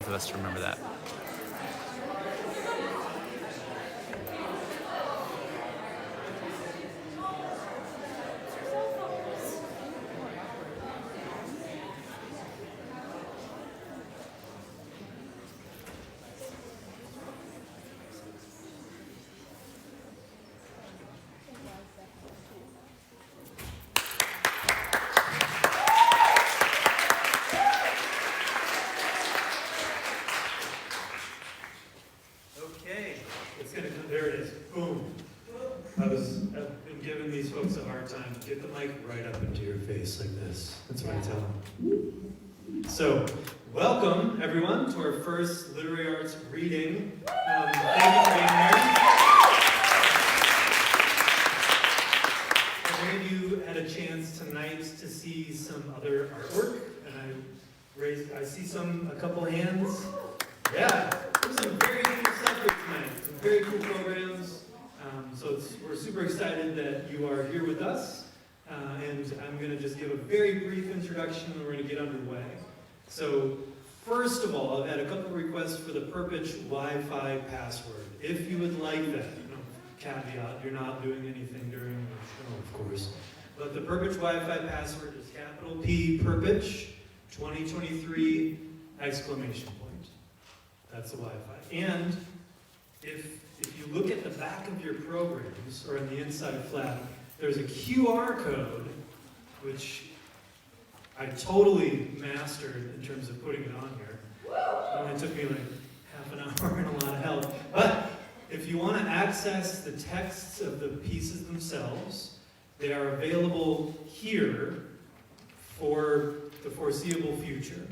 of us to remember that. There it is. Boom. I've been giving these folks a hard time. Get the mic right up into your face like this. That's what I tell them. So, welcome everyone to our first literary arts reading. Thank you for being here. Many of you had a chance tonight to see some other artwork, and I see a couple hands. Yeah, there's some very cool stuff here tonight. Some very cool programs. We're super excited that you are here with us. And I'm going to just give a very brief introduction and we're going to get underway. So, first of all, I've had a couple requests for the Perpich Wi-Fi password. If you would like that, caveat, you're not doing anything during the show, of course. But the Perpich Wi-Fi password is capital P Perpich 2023 exclamation point. That's the Wi-Fi. And if you look at the back of your programs, or in the inside flap, there's a QR code, which I totally mastered in terms of putting it on here. It only took me like half an hour and a lot of help. But if you want to access the texts of the pieces themselves, they are available here for the foreseeable future.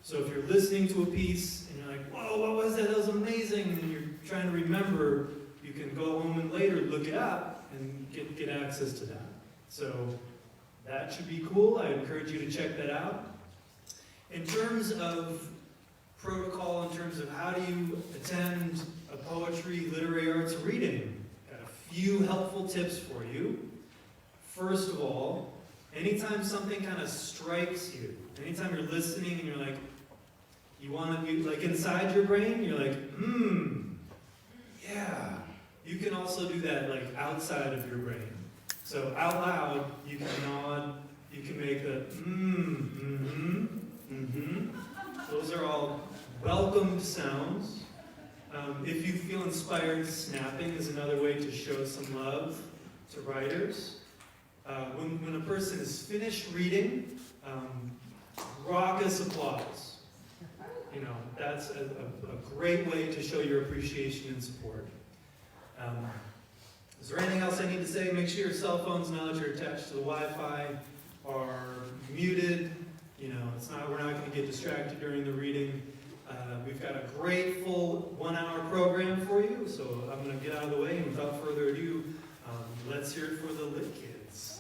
So if you're listening to a piece and you're like, whoa, what was that? That was amazing. And you're trying to remember, you can go home and later look it up and get access to that. So that should be cool. I encourage you to check that out. In terms of protocol, in terms of how do you attend a poetry, literary arts reading, got a few helpful tips for you. First of all, anytime something kind of strikes you, anytime you're listening and you're like, you want to be like inside your brain, you're like, yeah. You can also do that like outside of your brain. So out loud, you can nod, you can make the Those are all welcomed sounds. If you feel inspired, snapping is another way to show some love to writers. When a person is finished reading, raucous applause. That's a great way to show your appreciation and support. Is there anything else I need to say? Make sure your cell phones, now that you're attached to the Wi-Fi, are muted. We're not going to get distracted during the reading. We've got a great full 1-hour program for you, so I'm going to get out of the way, and without further ado, let's hear it for the Lit Kids.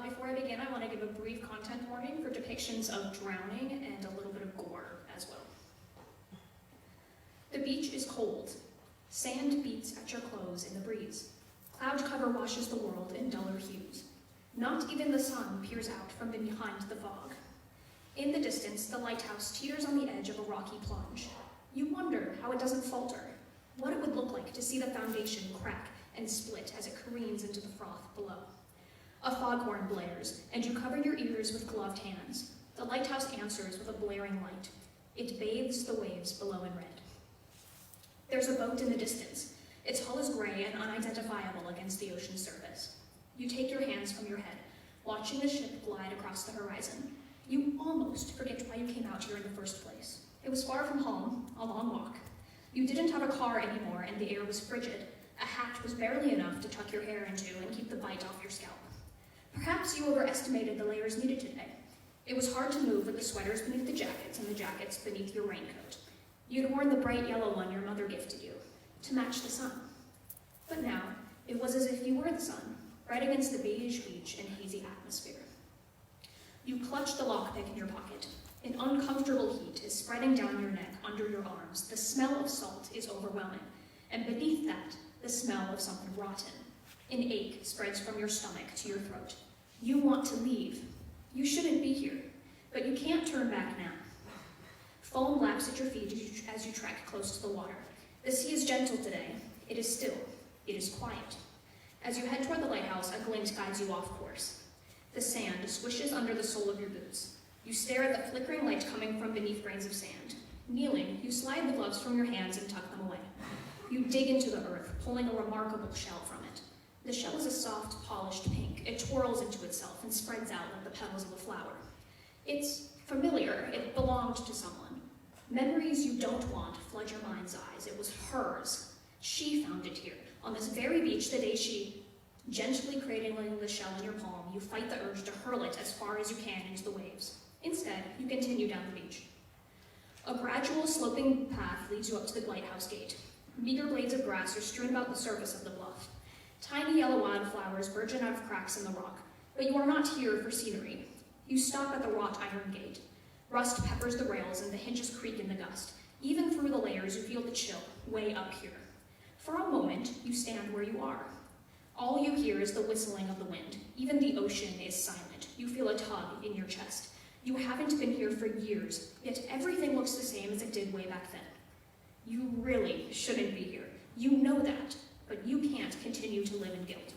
Before I begin, I want to give a brief content warning for depictions of drowning and a little bit of gore as well. The beach is cold. Sand beats at your clothes in the breeze. Cloud cover washes the world in duller hues. Not even the sun peers out from behind the fog. In the distance, the lighthouse teeters on the edge of a rocky plunge. You wonder how it doesn't falter, what it would look like to see the foundation crack and split as it careens into the froth below. A foghorn blares, and you cover your ears with gloved hands. The lighthouse answers with a blaring light. It bathes the waves below in red. There's a boat in the distance. Its hull is gray and unidentifiable against the ocean surface. You take your hands from your head, watching the ship glide across the horizon. You almost forget why you came out here in the first place. It was far from home, a long walk. You didn't have a car anymore, and the air was frigid. A hat was barely enough to tuck your hair into and keep the bite off your scalp. Perhaps you overestimated the layers needed today. It was hard to move with the sweaters beneath the jackets and the jackets beneath your raincoat. You'd worn the bright yellow one your mother gifted you, to match the sun. But now, It was as if you were the sun, right against the beige beach and hazy atmosphere. You clutch the lockpick in your pocket. An uncomfortable heat is spreading down your neck under your arms. The smell of salt is overwhelming, and beneath that, the smell of something rotten. An ache spreads from your stomach to your throat. You want to leave. You shouldn't be here, but you can't turn back now. Foam laps at your feet as you trek close to the water. The sea is gentle today. It is still. It is quiet. As you head toward the lighthouse, a glint guides you off course. The sand swishes under the sole of your boots. You stare at the flickering light coming from beneath grains of sand. Kneeling, you slide the gloves from your hands and tuck them away. You dig into the earth, pulling a remarkable shell from it. The shell is a soft, polished pink. It twirls into itself and spreads out like the petals of a flower. It's familiar. It belonged to someone. Memories you don't want flood your mind's eyes. It was hers. She found it here, on this very beach the day she, gently cradling the shell in your palm, you fight the urge to hurl it as far as you can into the waves. Instead, you continue down the beach. A gradual, sloping path leads you up to the lighthouse gate. Meager blades of grass are strewn about the surface of the bluff. Tiny yellow wildflowers burgeon out of cracks in the rock, but you are not here for scenery. You stop at the wrought iron gate. Rust peppers the rails and the hinges creak in the gust. Even through the layers, you feel the chill, way up here. For a moment, you stand where you are. All you hear is the whistling of the wind. Even the ocean is silent. You feel a tug in your chest. You haven't been here for years, yet everything looks the same as it did way back then. You really shouldn't be here. You know that, but you can't continue to live in guilt.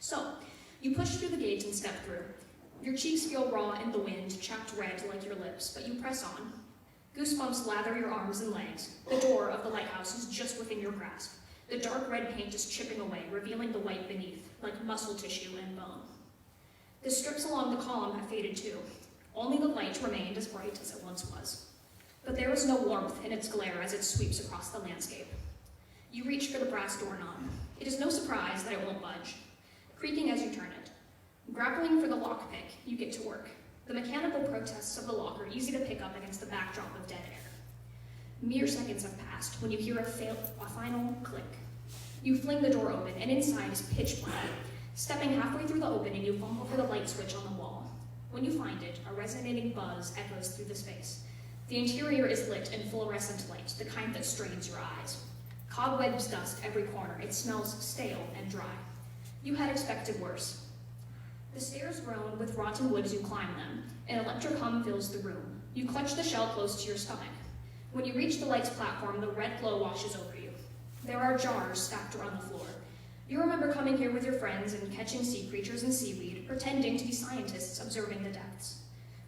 So, you push through the gate and step through. Your cheeks feel raw in the wind, chapped red like your lips, but you press on. Goosebumps lather your arms and legs. The door of the lighthouse is just within your grasp. The dark red paint is chipping away, revealing the white beneath, like muscle tissue and bone. The strips along the column have faded too. Only the light remained as bright as it once was. But there is no warmth in its glare as it sweeps across the landscape. You reach for the brass doorknob. It is no surprise that it won't budge, creaking as you turn it. Grappling for the lockpick, you get to work. The mechanical protests of the lock are easy to pick up against the backdrop of dead air. Mere seconds have passed when you hear a final click. You fling the door open, and inside is pitch black. Stepping halfway through the opening, you fumble for the light switch on the wall. When you find it, a resonating buzz echoes through the space. The interior is lit in fluorescent light, the kind that strains your eyes. Cobwebs dust every corner. It smells stale and dry. You had expected worse. The stairs groan with rotten wood as you climb them. An electric hum fills the room. You clutch the shell close to your stomach. When you reach the light's platform, the red glow washes over you. There are jars stacked around the floor. You remember coming here with your friends and catching sea creatures and seaweed, pretending to be scientists observing the depths.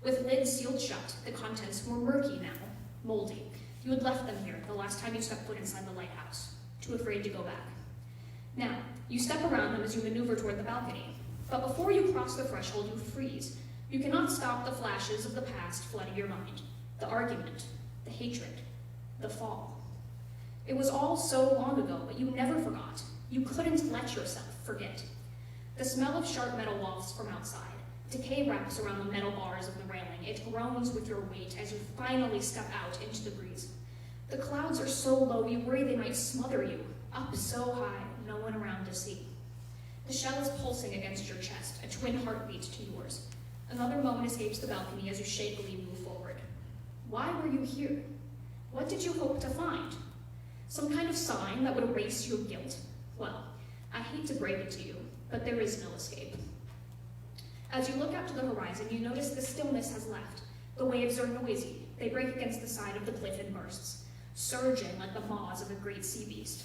With lids sealed shut, the contents were murky now, moldy. You had left them here the last time you stepped foot inside the lighthouse, too afraid to go back. Now, you step around them as you maneuver toward the balcony. But before you cross the threshold, you freeze. You cannot stop the flashes of the past flooding your mind. The argument, the hatred, the fall. It was all so long ago, but you never forgot. You couldn't let yourself forget. The smell of sharp metal wafts from outside. Decay wraps around the metal bars of the railing. It groans with your weight as you finally step out into the breeze. The clouds are so low you worry they might smother you. Up so high, no one around to see. The shell is pulsing against your chest, a twin heartbeat to yours. Another moment escapes the balcony as you shakily move forward. Why were you here? What did you hope to find? Some kind of sign that would erase your guilt? Well, I hate to break it to you, but there is no escape. As you look out to the horizon, you notice the stillness has left. The waves are noisy. They break against the side of the cliff in bursts, surging like the maws of a great sea beast.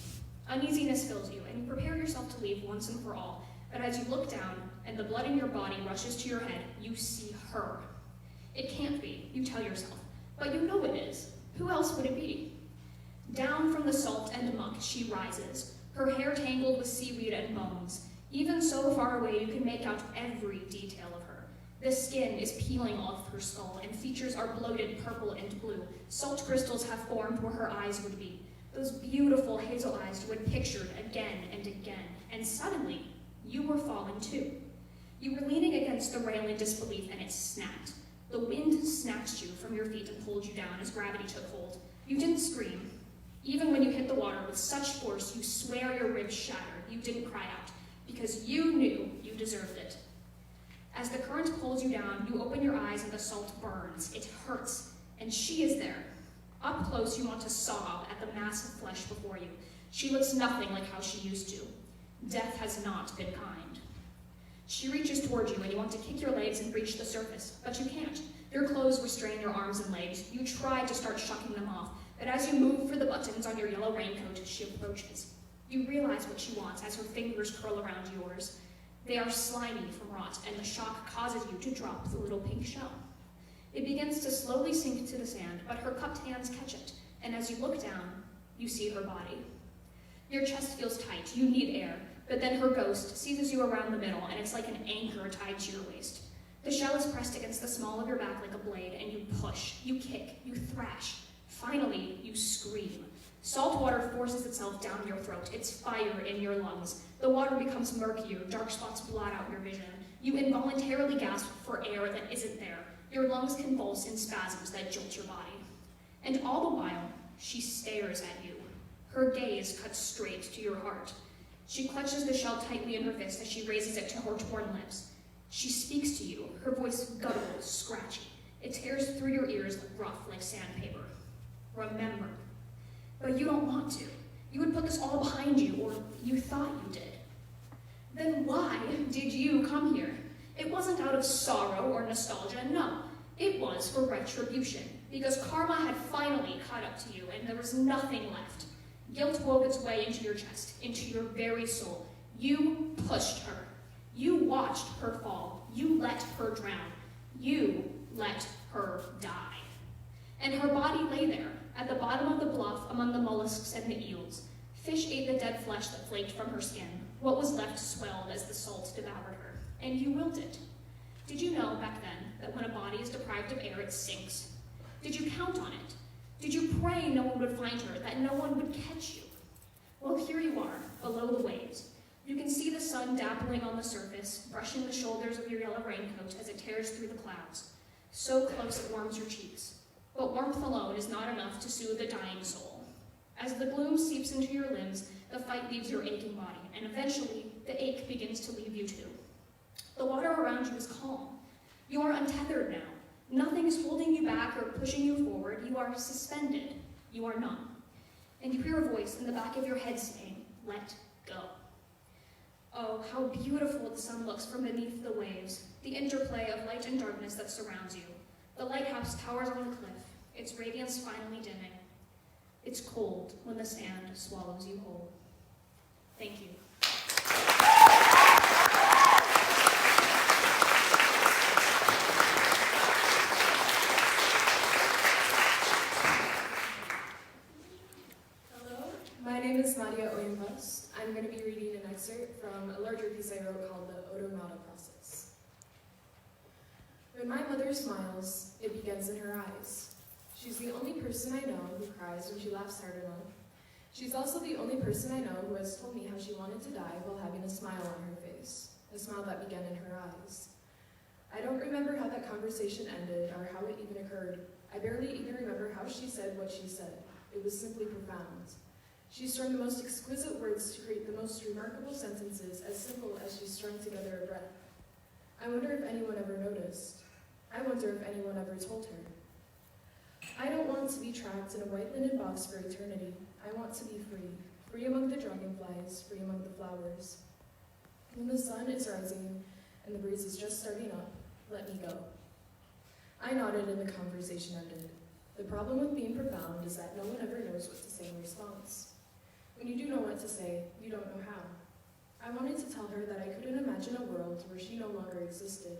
Uneasiness fills you, and you prepare yourself to leave once and for all, but as you look down and the blood in your body rushes to your head, you see her. It can't be, you tell yourself, but you know it is. Who else would it be? Down from the salt and muck she rises, her hair tangled with seaweed and bones. Even so far away, you can make out every detail of her. The skin is peeling off her skull, and features are bloated purple and blue. Salt crystals have formed where her eyes would be. Those beautiful hazel eyes you had pictured again and again, and suddenly, you were falling too. You were leaning against the rail in disbelief, and it snapped. The wind snatched you from your feet and pulled you down as gravity took hold. You didn't scream. Even when you hit the water with such force you swear your ribs shattered, you didn't cry out, because you knew you deserved it. As the current pulls you down, you open your eyes and the salt burns. It hurts, and she is there. Up close, you want to sob at the mass of flesh before you. She looks nothing like how she used to. Death has not been kind. She reaches toward you, and you want to kick your legs and reach the surface, but you can't. Your clothes restrain your arms and legs. You try to start shucking them off, but as you move for the buttons on your yellow raincoat, she approaches. You realize what she wants as her fingers curl around yours. They are slimy from rot, and the shock causes you to drop the little pink shell. It begins to slowly sink to the sand, but her cupped hands catch it, and as you look down, you see her body. Your chest feels tight, you need air, but then her ghost seizes you around the middle, and it's like an anchor tied to your waist. The shell is pressed against the small of your back like a blade, and you push, you kick, you thrash. Finally, you scream. Salt water forces itself down your throat. It's fire in your lungs. The water becomes murkier, dark spots blot out your vision. You involuntarily gasp for air that isn't there. Your lungs convulse in spasms that jolt your body. And all the while, she stares at you. Her gaze cuts straight to your heart. She clutches the shell tightly in her fist as she raises it to her torn lips. She speaks to you, her voice guttural, scratchy. It tears through your ears rough like sandpaper. Remember. But you don't want to. You would put this all behind you, or you thought you did. Then why did you come here? It wasn't out of sorrow or nostalgia, no. It was for retribution, because karma had finally caught up to you, and there was nothing left. Guilt wove its way into your chest, into your very soul. You pushed her. You watched her fall. You let her drown. You let her die. And her body lay there, at the bottom of the bluff among the mollusks and the eels. Fish ate the dead flesh that flaked from her skin. What was left swelled as the salt devoured her. And you willed it. Did you know back then that when a body is deprived of air, it sinks? Did you count on it? Did you pray no one would find her, that no one would catch you? Well, here you are, below the waves. You can see the sun dappling on the surface, brushing the shoulders of your yellow raincoat as it tears through the clouds. So close it warms your cheeks. But warmth alone is not enough to soothe a dying soul. As the gloom seeps into your limbs, the fight leaves your aching body, and eventually, the ache begins to leave you too. The water around you is calm. You are untethered now. Nothing is holding you back or pushing you forward. You are suspended. You are numb. And you hear a voice in the back of your head saying, "Let go." Oh, how beautiful the sun looks from beneath the waves, the interplay of light and darkness that surrounds you. The lighthouse towers on the cliff, its radiance finally dimming. It's cold when the sand swallows you whole. Thank you. My name is Nadia Oyunbas. I'm going to be reading an excerpt from a larger piece I wrote called The Odomata Process. When my mother smiles, it begins in her eyes. She's the only person I know who cries when she laughs hard enough. She's also the only person I know who has told me how she wanted to die while having a smile on her face, a smile that began in her eyes. I don't remember how that conversation ended or how it even occurred. I barely even remember how she said what she said. It was simply profound. She strung the most exquisite words to create the most remarkable sentences, as simple as she strung together a breath. I wonder if anyone ever noticed. I wonder if anyone ever told her. I don't want to be trapped in a white linen box for eternity. I want to be free, free among the dragonflies, free among the flowers. When the sun is rising and the breeze is just starting up, let me go. I nodded and the conversation ended. The problem with being profound is that no one ever knows what to say in response. When you do know what to say, you don't know how. I wanted to tell her that I couldn't imagine a world where she no longer existed.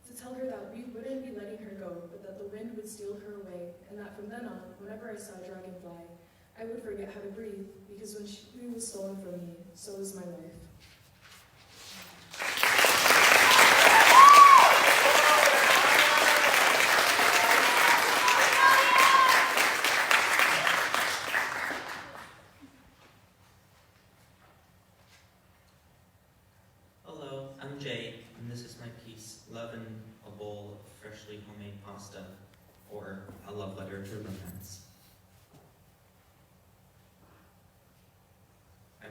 To tell her that we wouldn't be letting her go, but that the wind would steal her away, and that from then on, whenever I saw a dragonfly, I would forget how to breathe, because when she was stolen from me, so was my life. Hello, I'm Jake, and this is my piece, Love in a Bowl of Freshly Homemade Pasta, or A Love Letter to Romance.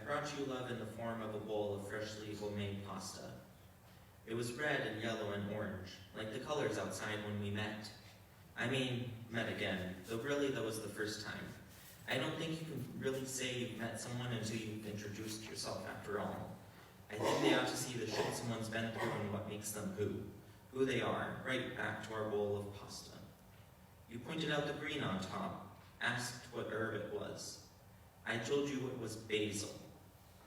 brought you love in the form of a bowl of freshly homemade pasta. It was red and yellow and orange, like the colors outside when we met. Met again, though really that was the first time. I don't think you can really say you've met someone until you've introduced yourself after all. I think they ought to see the shit someone's been through and what makes them who they are, right back to our bowl of pasta. You pointed out the green on top, asked what herb it was. I told you it was basil.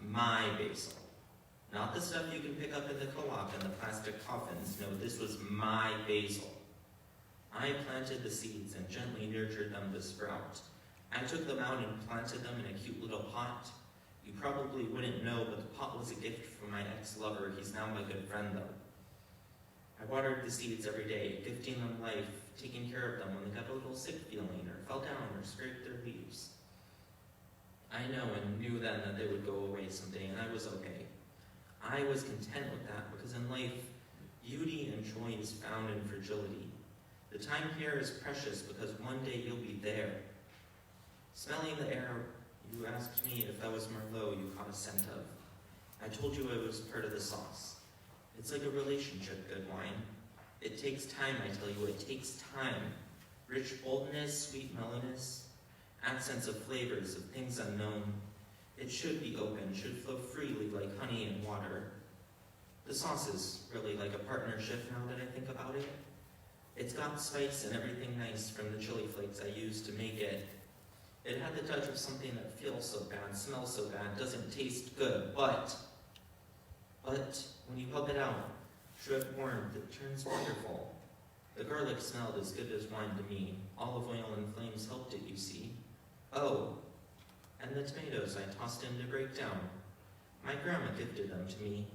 My basil. Not the stuff you can pick up in the co-op in the plastic coffins. No, this was my basil. I planted the seeds and gently nurtured them to sprout. I took them out and planted them in a cute little pot. You probably wouldn't know, but the pot was a gift from my ex-lover. He's now my good friend, though. I watered the seeds every day, gifting them life, taking care of them when they got a little sick feeling, or fell down, or scraped their leaves. I know and knew then that they would go away someday, and I was okay. I was content with that, because in life, beauty and joy is found in fragility. The time here is precious, because one day you'll be there. Smelling the air, you asked me if that was Merlot you caught a scent of. I told you it was part of the sauce. It's like a relationship, good wine. It takes time, I tell you, it takes time. Rich boldness, sweet mellowness, accents of flavors, of things unknown. It should be open, should flow freely like honey and water. The sauce is really like a partnership now that I think about it. It's got spice and everything nice from the chili flakes I used to make it. It had the touch of something that feels so bad, smells so bad, doesn't taste good, but when you help it out, drip warmth, it turns wonderful. The garlic smelled as good as wine to me. Olive oil and flames helped it, you see. Oh, and the tomatoes I tossed in to break down. My grandma gifted them to me.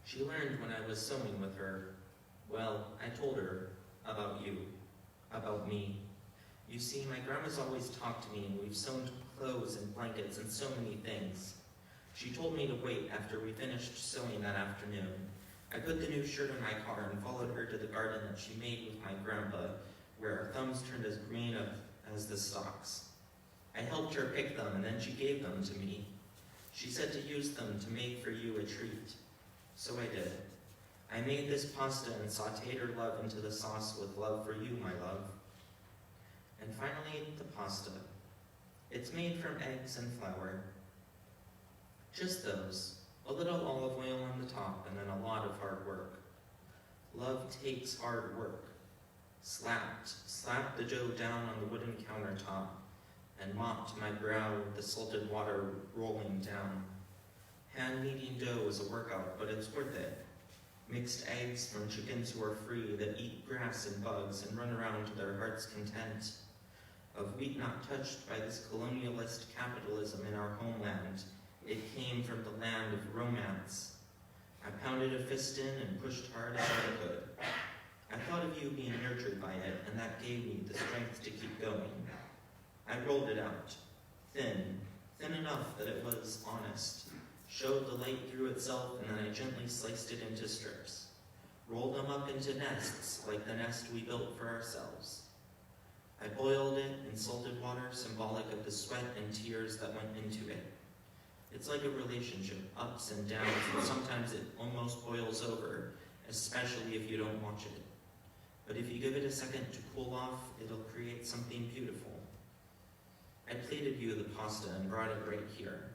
She learned when I was sewing with her. Well, I told her about you, about me. You see, my grandma's always talked to me, and we've sewn clothes and blankets and so many things. She told me to wait after we finished sewing that afternoon. I put the new shirt in my car and followed her to the garden that she made with my grandpa, where our thumbs turned as green as the stalks. I helped her pick them, and then she gave them to me. She said to use them to make for you a treat. So I did. I made this pasta and sauteed her love into the sauce with love for you, my love. And finally, the pasta. It's made from eggs and flour. Just those. A little olive oil on the top, and then a lot of hard work. Love takes hard work. Slapped the dough down on the wooden countertop, and mopped my brow with the salted water rolling down. Hand-kneading dough is a workout, but it's worth it. Mixed eggs from chickens who are free, that eat grass and bugs and run around to their heart's content. Of wheat not touched by this colonialist capitalism in our homeland. It came from the land of romance. I pounded a fist in and pushed hard as I could. I thought of you being nurtured by it, and that gave me the strength to keep going. I rolled it out, thin enough that it was honest, showed the light through itself, and then I gently sliced it into strips, rolled them up into nests, like the nest we built for ourselves. I boiled it in salted water, symbolic of the sweat and tears that went into it. It's like a relationship, ups and downs, and sometimes it almost boils over, especially if you don't watch it. But if you give it a second to cool off, it'll create something beautiful. I plated you the pasta and brought it right here.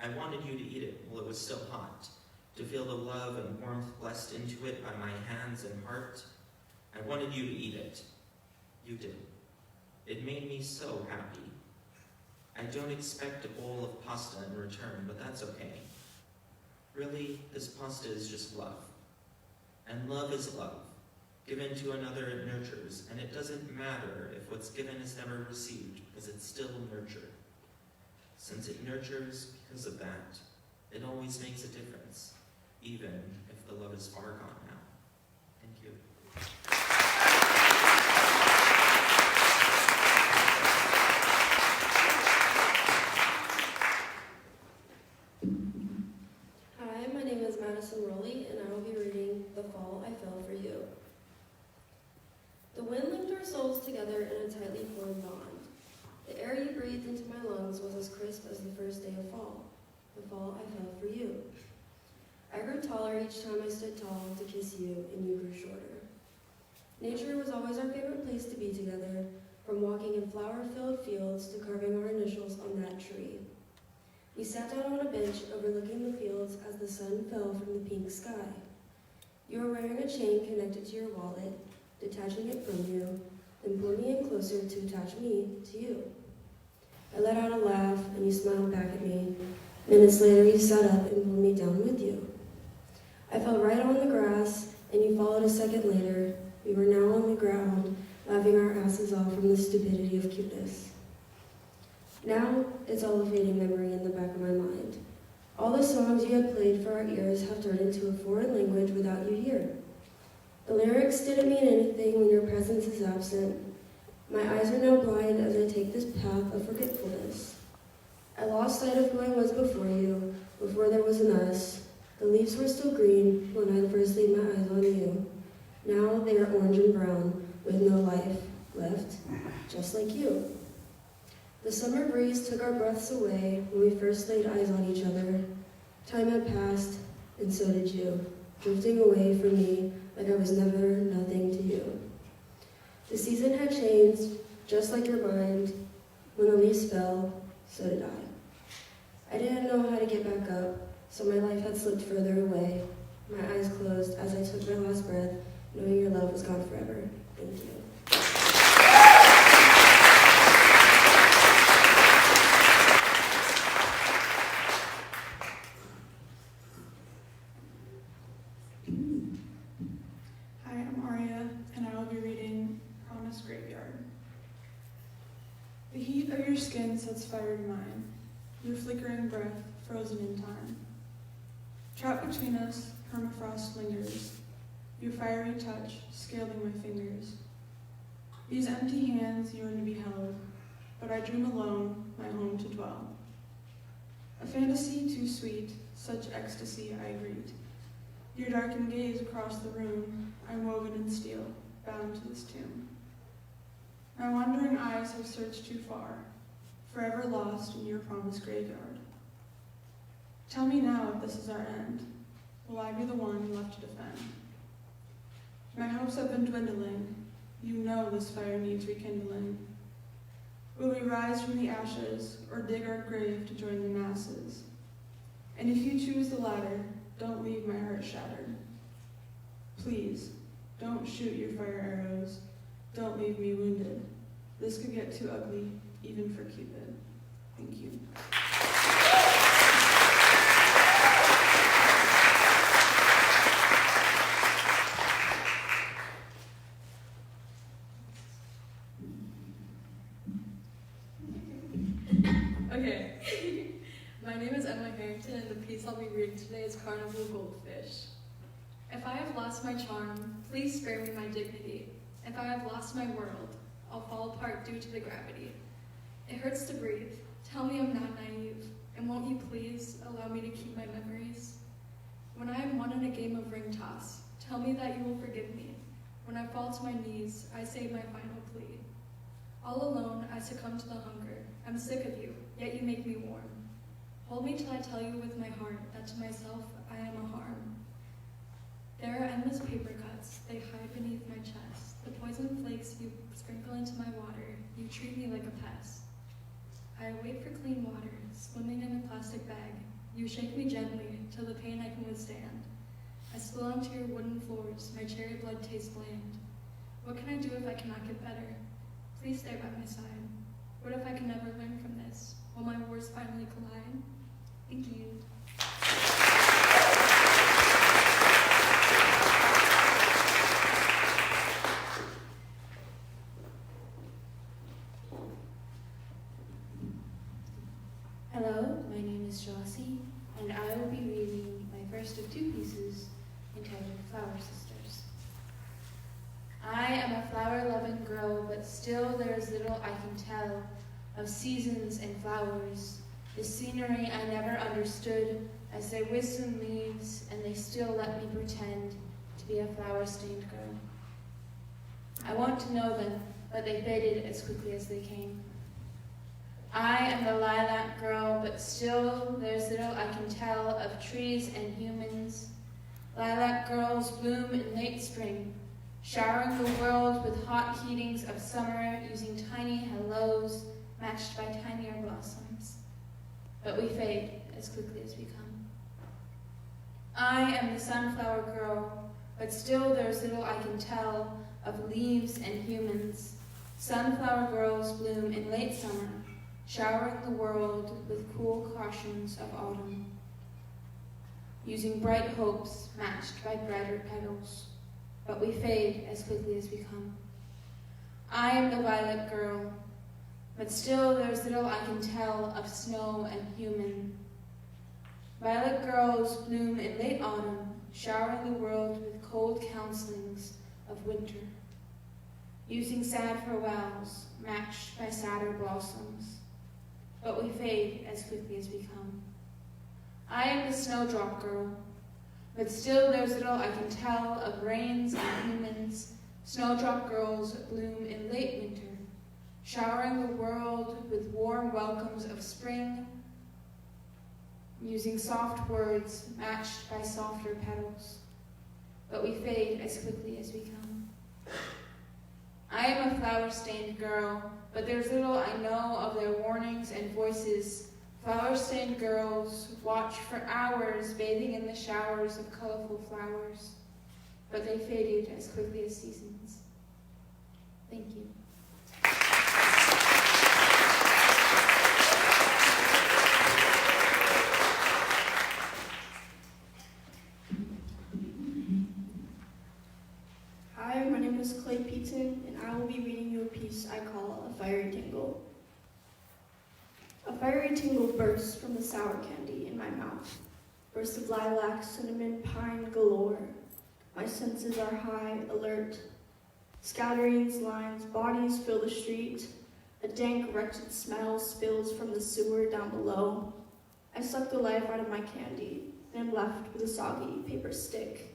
I wanted you to eat it while it was still hot, to feel the love and warmth blessed into it by my hands and heart. I wanted you to eat it. You did. It made me so happy. I don't expect a bowl of pasta in return, but that's okay. Really, this pasta is just love. And love is love. Given to another, it nurtures, and it doesn't matter if what's given is never received, because it's still nurtured. Since it nurtures because of that, it always makes a difference, even if the love is far gone now. Thank you. Hi, my name is Madison Rowley, and I will be reading The Fall I Fell for You. The wind linked our souls together in a tightly formed bond. The air you breathed into my lungs was as crisp as the first day of fall. the fall I fell for you. I grew taller each time I stood tall to kiss you, and you grew shorter. Nature was always our favorite place to be together, from walking in flower-filled fields to carving our initials on that tree. We sat down on a bench overlooking the fields as the sun fell from the pink sky. You were wearing a chain connected to your wallet, detaching it from you, then pulled me in closer to attach me to you. I let out a laugh, and you smiled back at me. Minutes later, you sat up and pulled me down with you. I fell right on the grass, and you followed a second later. We were now on the ground, laughing our asses off from the stupidity of cuteness. Now, it's all a fading memory in the back of my mind. All the songs you had played for our ears have turned into a foreign language without you here. The lyrics didn't mean anything when your presence is absent. My eyes are now blind as I take this path of forgetfulness. I lost sight of who I was before you, before there was an us. The leaves were still green when I first laid my eyes on you. Now they are orange and brown, with no life left, just like you. The summer breeze took our breaths away when we first laid eyes on each other. Time had passed, and so did you, drifting away from me like I was never nothing to you. The season had changed, just like your mind. When the leaves fell, so did I. I didn't know how to get back up, so my life had slipped further away. My eyes closed as I took my last breath, knowing your love was gone forever. Thank you. Hi, I'm Aria, and I will be reading Promise Graveyard. The heat of your skin sets fire to mine, your flickering breath frozen in time. Trapped between us, permafrost lingers, your fiery touch scaling my fingers. These empty hands yearn to be held, but I dream alone, my home to dwell. A fantasy too sweet, such ecstasy I greet. Your darkened gaze across the room, I'm woven in steel, bound to this tomb. My wandering eyes have searched too far, forever lost in your promised graveyard. Tell me now if this is our end. Will I be the one left to defend? My hopes have been dwindling. You know this fire needs rekindling. Will we rise from the ashes or dig our grave to join the masses? And if you choose the latter, don't leave my heart shattered. Please, don't shoot your fire arrows. Don't leave me wounded. This could get too ugly, even for Cupid. Thank you. Okay. My name is Emma Harrington, and the piece I'll be reading today is Carnival Goldfish. If I have lost my charm, please spare me my dignity. If I have lost my world, I'll fall apart due to the gravity. It hurts to breathe. Tell me I'm not naive, and won't you please allow me to keep my memories? When I am won in a game of ring toss, tell me that you will forgive me. When I fall to my knees, I say my final plea. All alone, I succumb to the hunger. I'm sick of you, yet you make me warm. Hold me till I tell you with my heart that to myself I am a harm. There are endless paper cuts, they hide beneath my chest. The poison flakes you sprinkle into my water, you treat me like a pest. I wait for clean water, swimming in a plastic bag. You shake me gently, till the pain I can withstand. I spill onto your wooden floors, my cherry blood tastes bland. What can I do if I cannot get better? Please stay by my side. What if I can never learn from this? Will my wars finally collide? Thank you. Hello, my name is Shasi, and I will be reading my first of two pieces entitled Flower Sisters. I am a flower-loving girl, but still there is little I can tell of seasons and flowers, the scenery I never understood as they whisk in leaves and they still let me pretend to be a flower-stained girl. I want to know them, but they faded as quickly as they came. I am the lilac girl, but but still there's little I can tell of trees and humans. Lilac girls bloom in late spring, showering the world with hot heatings of summer using tiny hellos matched by tinier blossoms. But we fade as quickly as we come. I am the sunflower girl, but still there's little I can tell of leaves and humans. Sunflower girls bloom in late summer, showering the world with cool cautions of autumn, using bright hopes matched by brighter petals. But we fade as quickly as we come. I am the violet girl, but still there's little I can tell of snow and human. Violet girls bloom in late autumn, showering the world with cold counselings of winter, using sad farewells matched by sadder blossoms. But we fade as quickly as we come. I am the snowdrop girl, but still there's little I can tell of rains and humans. Snowdrop girls bloom in late winter, showering the world with warm welcomes of spring, using soft words matched by softer petals. But we fade as quickly as we come. I am a flower-stained girl, but there's little I know of their warnings and voices. Flower-stained girls watch for hours bathing in the showers of colorful flowers, but they faded as quickly as seasons. Thank you. Hi, my name is Clay Peaton, and I will be reading you a piece I call A Fiery Tingle. A fiery tingle bursts from the sour candy in my mouth. Bursts of lilac, cinnamon, pine galore. My senses are high, alert. Scatterings, lines, bodies fill the street. A dank, wretched smell spills from the sewer down below. I suck the life out of my candy, and am left with a soggy paper stick.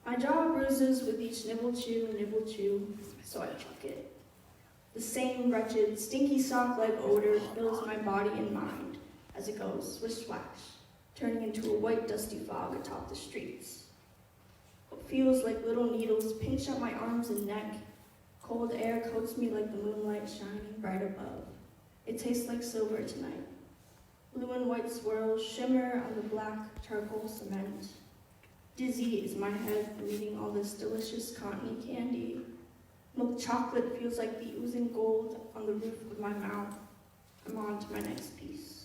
My jaw bruises with each nibble chew, so I chuck it. The same wretched, stinky sock-like odor fills my body and mind as it goes swish-swash, turning into a white dusty fog atop the streets. What feels like little needles pinch at my arms and neck. Cold air coats me like the moonlight shining bright above. It tastes like silver tonight. Blue and white swirls shimmer on the black charcoal cement. Dizzy is my head from eating all this delicious cottony candy. Milk chocolate feels like the oozing gold on the roof of my mouth. I'm on to my next piece.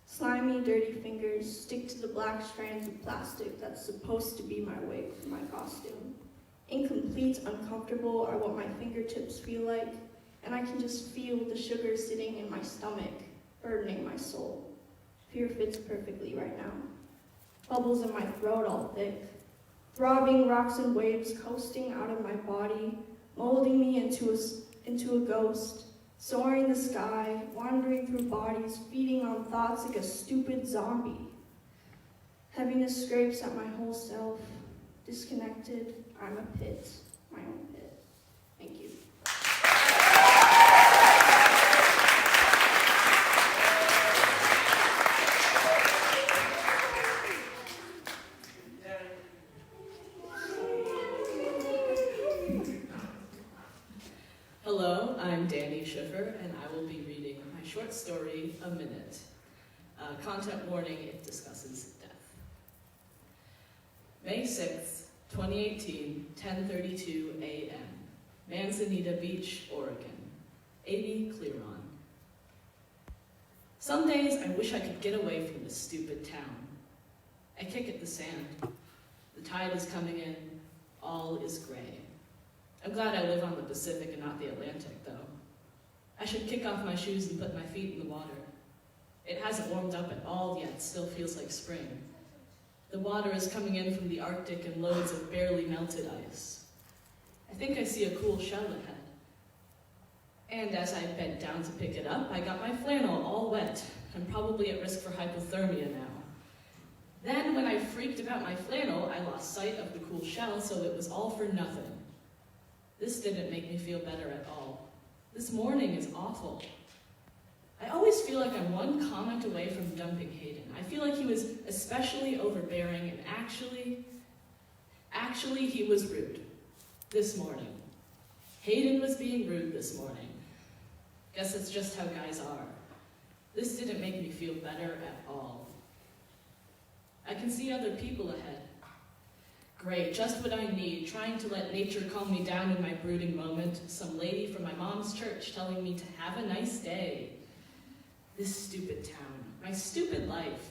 Slimy, dirty fingers stick to the black strands of plastic that's supposed to be my wig for my costume. Incomplete, uncomfortable are what my fingertips feel like, and I can just feel the sugar sitting in my stomach, burdening my soul. Fear fits perfectly right now. Bubbles in my throat all thick. Throbbing rocks and waves coasting out of my body, molding me into a ghost, soaring the sky, wandering through bodies, feeding on thoughts like a stupid zombie. Heaviness scrapes at my whole self. Disconnected, I'm a pit, my own pit. Thank you. Hello, I'm Danny Schiffer, and I will be reading my short story, A Minute. Content warning, it discusses death. May 6th, 2018, 10:32 a.m. Manzanita Beach, Oregon. 80 Clearon. Some days I wish I could get away from this stupid town. I kick at the sand. The tide is coming in. All is gray. I'm glad I live on the Pacific and not the Atlantic, though. I should kick off my shoes and put my feet in the water. It hasn't warmed up at all yet, still feels like spring. The water is coming in from the Arctic in loads of barely melted ice. I think I see a cool shell ahead. And as I bent down to pick it up, I got my flannel all wet. I'm probably at risk for hypothermia now. Then, when I freaked about my flannel, I lost sight of the cool shell, so it was all for nothing. This didn't make me feel better at all. This morning is awful. I always feel like I'm one comment away from dumping Hayden. I feel like he was especially overbearing, and actually he was rude this morning. Hayden was being rude this morning. Guess that's just how guys are. This didn't make me feel better at all. I can see other people ahead. Great, just what I need, trying to let nature calm me down in my brooding moment. Some lady from my mom's church telling me to have a nice day. This stupid town, my stupid life.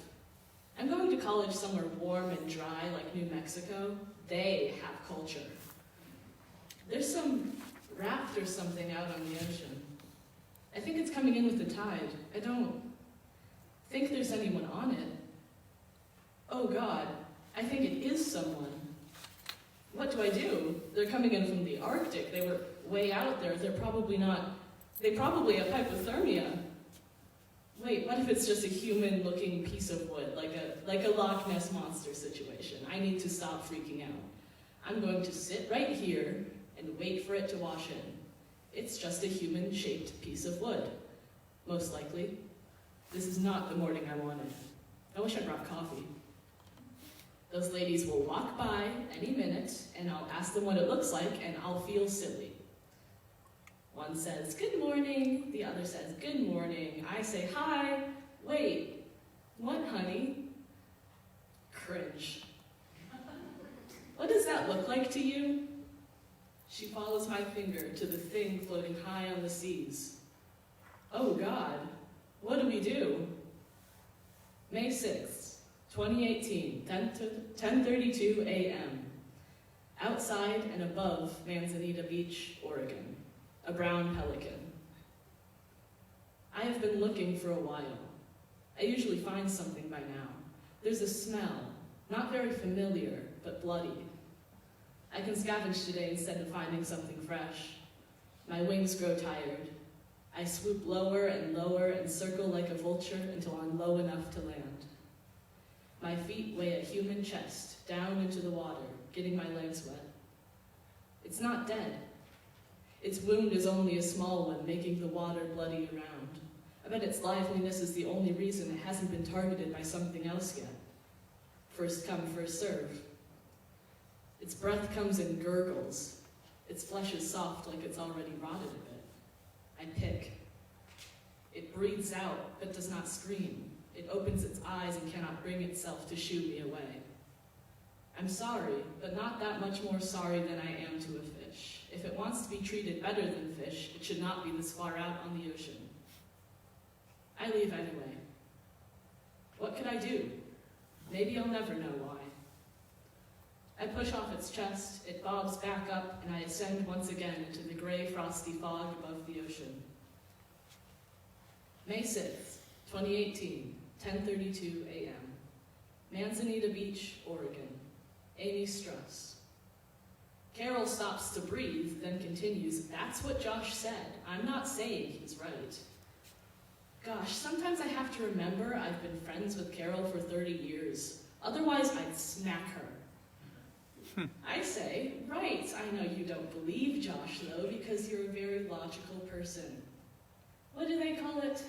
I'm going to college somewhere warm and dry like New Mexico. They have culture. There's some raft or something out on the ocean. I think it's coming in with the tide. I don't think there's anyone on it. Oh God, I think it is someone. What do? They're coming in from the Arctic. They were way out there. They probably have hypothermia. Wait, what if it's just a human-looking piece of wood, like a Loch Ness Monster situation? I need to stop freaking out. I'm going to sit right here and wait for it to wash in. It's just a human-shaped piece of wood, most likely. This is not the morning I wanted. I wish I brought coffee. Those ladies will walk by any minute, and I'll ask them what it looks like, and I'll feel silly. One says, "Good morning." The other says, "Good morning." I say, "Hi." Wait, what, honey? Cringe. What does that look like to you? She follows my finger to the thing floating high on the seas. Oh God, what do we do? May 6th, 2018, 10:32 a.m. Outside and above Manzanita Beach, Oregon, a brown pelican. I have been looking for a while. I usually find something by now. There's a smell, not very familiar, but bloody. I can scavenge today instead of finding something fresh. My wings grow tired. I swoop lower and circle like a vulture until I'm low enough to land. My feet weigh a human chest down into the water, getting my legs wet. It's not dead. Its wound is only a small one, making the water bloody around. I bet its liveliness is the only reason it hasn't been targeted by something else yet. First come, first serve. Its breath comes in gurgles. Its flesh is soft like it's already rotted a bit. I pick. It breathes out, but does not scream. It opens its eyes and cannot bring itself to shoo me away. I'm sorry, but not that much more sorry than I am to a fish. If it wants to be treated better than fish, it should not be this far out on the ocean. I leave anyway. What could I do? Maybe I'll never know why. I push off its chest, it bobs back up, and I ascend once again into the gray, frosty fog above the ocean. May 6th, 2018, 10:32 a.m. Manzanita Beach, Oregon. Amy Struss. Carol stops to breathe, then continues, "That's what Josh said. I'm not saying he's right." Gosh, sometimes I have to remember I've been friends with Carol for 30 years. Otherwise, I'd smack her. I say, "Right, I know you don't believe Josh, though, because you're a very logical person." What do they call it?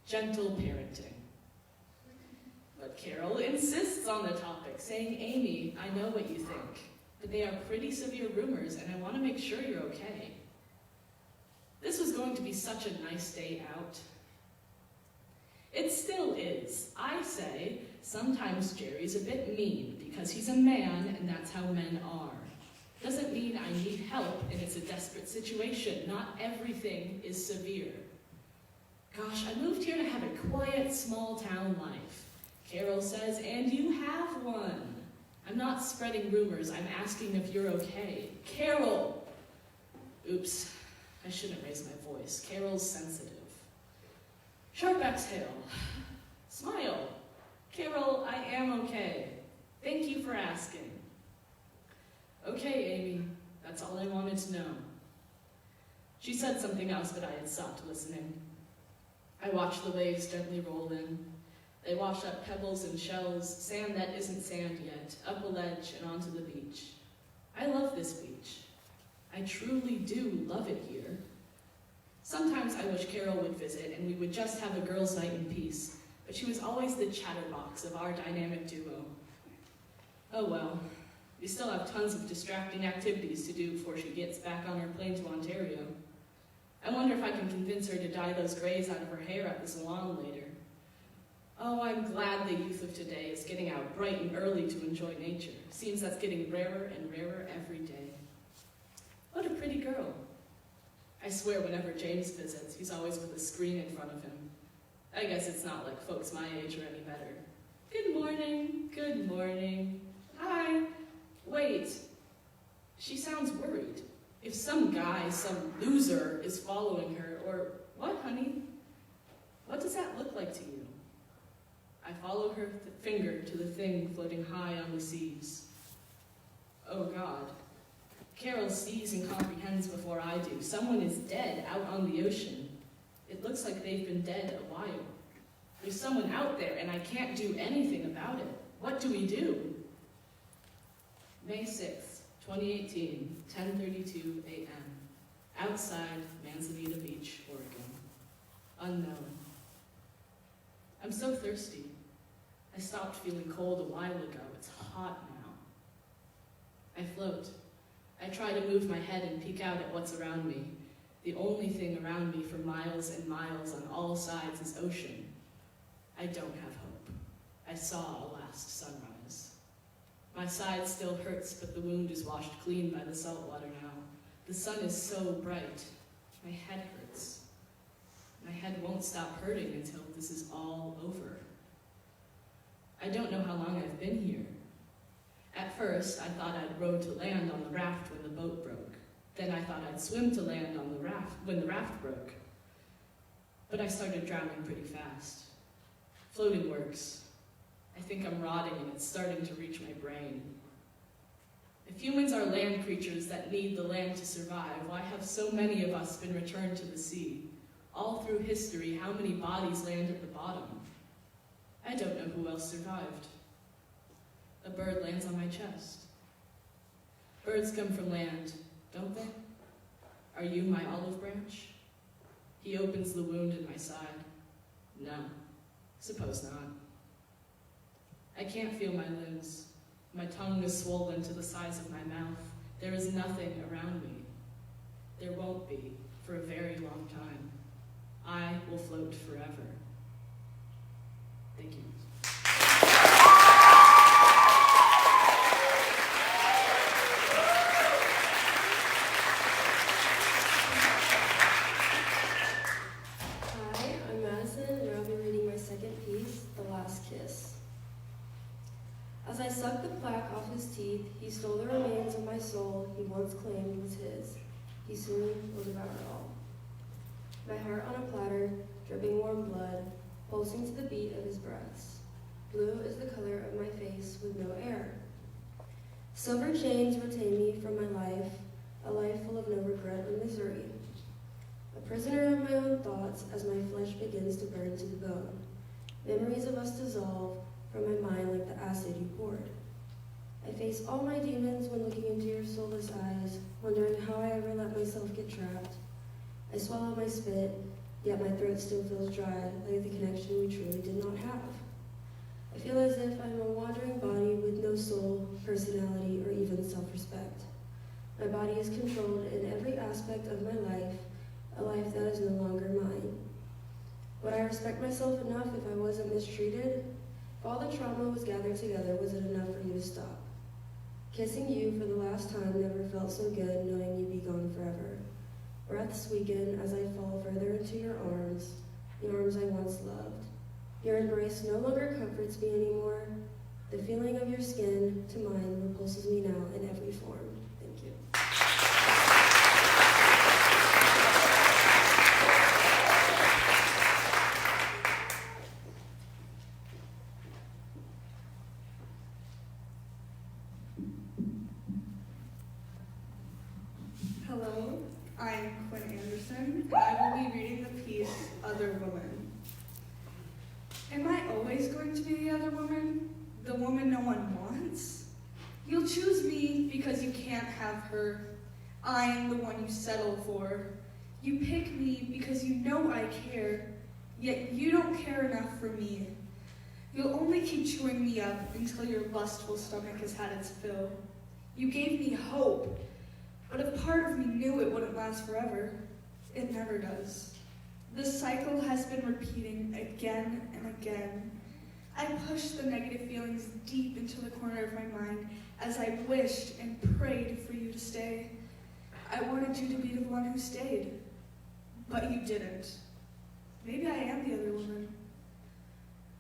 Gentle parenting. But Carol insists on the topic, saying, "Amy, I know what you think, but they are pretty severe rumors, and I want to make sure you're okay." This was going to be such a nice day out. It still is. I say, sometimes Jerry's a bit mean because he's a man and that's how men are. Doesn't mean I need help and it's a desperate situation. Not everything is severe. Gosh, I moved here to have a quiet, small town life. Carol says, and you have one. I'm not spreading rumors. I'm asking if you're okay. Carol! Oops, I shouldn't raise my voice. Carol's sensitive. Sharp exhale. Smile. Carol, I am okay. Thank you for asking. Okay, Amy, that's all I wanted to know. She said something else, but I had stopped listening. I watched the waves gently roll in. They wash up pebbles and shells, sand that isn't sand yet, up a ledge and onto the beach. I love this beach. I truly do love it here. Sometimes I wish Carol would visit and we would just have a girls' night in peace, but she was always the chatterbox of our dynamic duo. Oh well, we still have tons of distracting activities to do before she gets back on her plane to Ontario. I wonder if I can convince her to dye those grays out of her hair at the salon later. Oh, I'm glad the youth of today is getting out bright and early to enjoy nature. Seems that's getting rarer and rarer every day. What a pretty girl. I swear whenever James visits, he's always with a screen in front of him. I guess it's not like folks my age are any better. Good morning, good morning. Hi. Wait, she sounds worried. If some guy, some loser, is following her, or what, honey? What does that look like to you? I follow her finger to the thing floating high on the seas. Oh God. Carol sees and comprehends before I do. Someone is dead out on the ocean. It looks like they've been dead a while. There's someone out there and I can't do anything about it. What do we do? May 6th, 2018, 10:32 a.m. Outside Manzanita Beach, Oregon. Unknown. I'm so thirsty. I stopped feeling cold a while ago. It's hot now. I float. I try to move my head and peek out at what's around me. The only thing around me for miles and miles on all sides is ocean. I don't have hope. I saw a last sunrise. My side still hurts, but the wound is washed clean by the salt water now. The sun is so bright. My head hurts. My head won't stop hurting until this is all over. I don't know how long I've been here. At first, I thought I'd row to land on the raft when the boat broke. Then I thought I'd swim to land on the raft when the raft broke. But I started drowning pretty fast. Floating works. I think I'm rotting and it's starting to reach my brain. If humans are land creatures that need the land to survive, why have so many of us been returned to the sea? All through history, how many bodies land at the bottom? I don't know who else survived. A bird lands on my chest. Birds come from land, don't they? Are you my olive branch? He opens the wound in my side. No, suppose not. I can't feel my limbs. My tongue is swollen to the size of my mouth. There is nothing around me. There won't be for a very long time. I will float forever. Thank you. Hi, I'm Madison, and I'll be reading my second piece, The Last Kiss. As I sucked the plaque off his teeth, he stole the remains of my soul he once claimed was his. He soon will devour all. My heart on a platter, dripping warm blood, pulsing to the beat of his breaths. Blue is the color of my face with no air. Silver chains retain me from my life, a life full of no regret or misery. A prisoner of my own thoughts as my flesh begins to burn to the bone. Memories of us dissolve from my mind like the acid you poured. I face all my demons when looking into your soulless eyes, wondering how I ever let myself get trapped. I swallow my spit, yet my throat still feels dry, like the connection we truly did not have. I feel as if I'm a wandering body with no soul, personality, or even self-respect. My body is controlled in every aspect of my life, a life that is no longer mine. Would I respect myself enough if I wasn't mistreated? If all the trauma was gathered together, was it enough for you to stop? Kissing you for the last time never felt so good, knowing you'd be gone forever. Breaths weaken as I fall further into your arms, the arms I once loved. Your embrace no longer comforts me anymore. The feeling of your skin to mine repulses me now in every form. Thank you. Hello, I'm Quinn Anderson, and I will be reading the piece Other Woman. Am I always going to be the other woman? The woman no one wants? You'll choose me because you can't have her. I'm the one you settle for. You pick me because you know I care, yet you don't care enough for me. You'll only keep chewing me up until your lustful stomach has had its fill. You gave me hope, but a part of me knew it wouldn't last forever. It never does. The cycle has been repeating again and again. I pushed the negative feelings deep into the corner of my mind as I wished and prayed for you to stay. I wanted you to be the one who stayed, but you didn't. Maybe I am the other woman.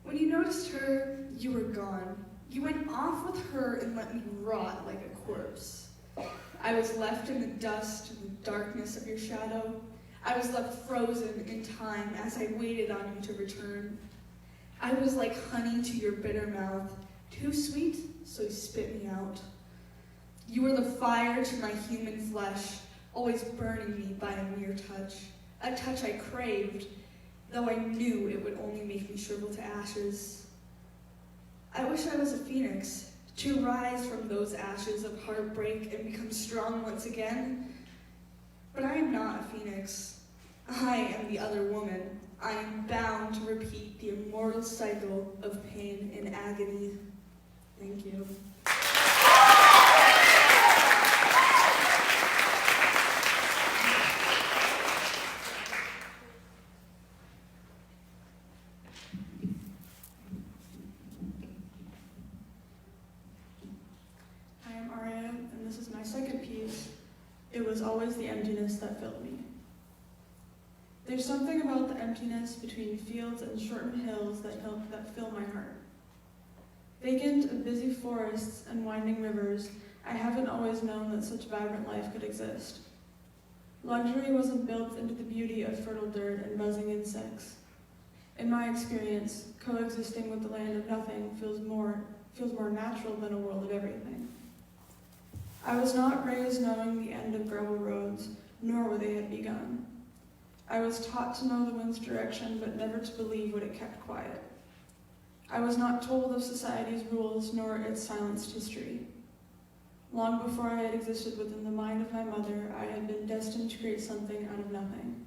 When you noticed her, you were gone. You went off with her and let me rot like a corpse. I was left in the dust and the darkness of your shadow. I was left frozen in time as I waited on you to return. I was like honey to your bitter mouth, too sweet, so you spit me out. You were the fire to my human flesh, always burning me by a mere touch, a touch I craved, though I knew it would only make me shrivel to ashes. I wish I was a phoenix, to rise from those ashes of heartbreak and become strong once again. But I am not a phoenix. I am the other woman. I am bound to repeat the immortal cycle of pain and agony. Thank you. I am Aria, and this is my second piece. It was always the emptiness that filled me. There's something about the emptiness between fields and shortened hills that fill my heart. Vacant of busy forests and winding rivers, I haven't always known that such vibrant life could exist. Luxury wasn't built into the beauty of fertile dirt and buzzing insects. In my experience, coexisting with the land of nothing feels more natural than a world of everything. I was not raised knowing the end of gravel roads, nor where they had begun. I was taught to know the wind's direction, but never to believe what it kept quiet. I was not told of society's rules, nor its silenced history. Long before I had existed within the mind of my mother, I had been destined to create something out of nothing,